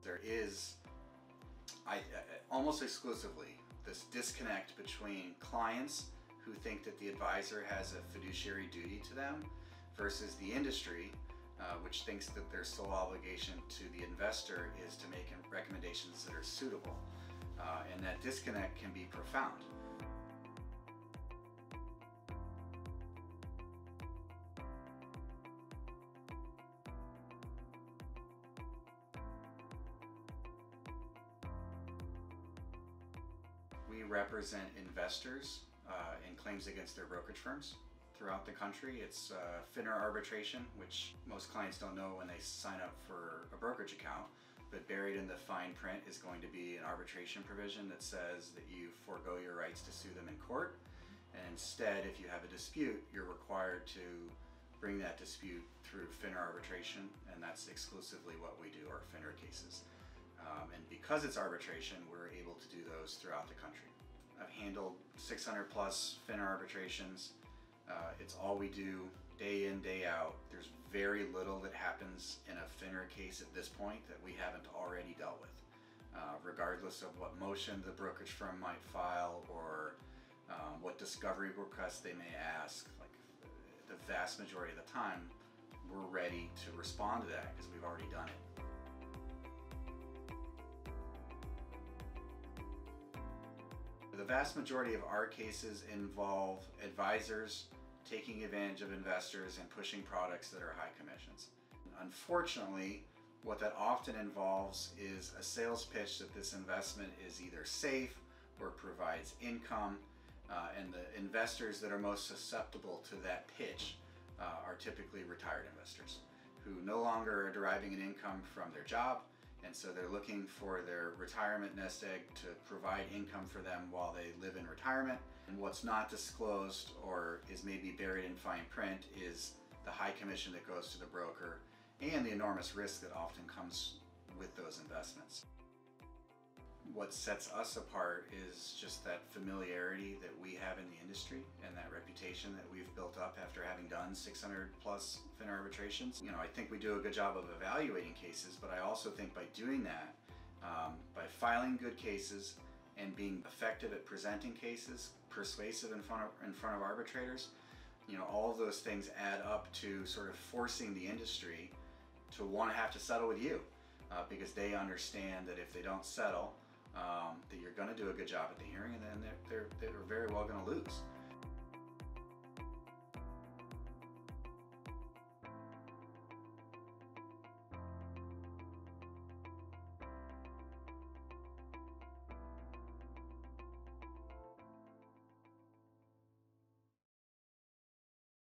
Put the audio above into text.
There is almost exclusively this disconnect between clients who think that the advisor has a fiduciary duty to them versus the industry, which thinks that their sole obligation to the investor is to make recommendations that are suitable. And that disconnect can be profound. We represent investors in claims against their brokerage firms throughout the country. It's FINRA Arbitration, which most clients don't know when they sign up for a brokerage account, but buried in the fine print is going to be an arbitration provision that says that you forego your rights to sue them in court, and instead, if you have a dispute, you're required to bring that dispute through FINRA Arbitration, and that's exclusively what we do, our FINRA cases. And because it's arbitration, we're able to do those throughout the country. I've handled 600 plus FINRA arbitrations. It's all we do day in, day out. There's very little that happens in a FINRA case at this point that we haven't already dealt with. Regardless of what motion the brokerage firm might file or what discovery requests they may ask, like the vast majority of the time, we're ready to respond to that because we've already done it. The vast majority of our cases involve advisors taking advantage of investors and pushing products that are high commissions. Unfortunately, what that often involves is a sales pitch that this investment is either safe or provides income, and the investors that are most susceptible to that pitch are typically retired investors who no longer are deriving an income from their job, and so they're looking for their retirement nest egg to provide income for them while they live in retirement. And what's not disclosed or is maybe buried in fine print is the high commission that goes to the broker and the enormous risk that often comes with those investments. What sets us apart is just that familiarity that we have in the industry and that reputation that we've built up after having done 600 plus FINRA arbitrations. You know, I think we do a good job of evaluating cases, but I also think by doing that, by filing good cases and being effective at presenting cases, persuasive in front of arbitrators, you know, all of those things add up to sort of forcing the industry to want to have to settle with you because they understand that if they don't settle, that you're going to do a good job at the hearing, and then they're very well going to lose.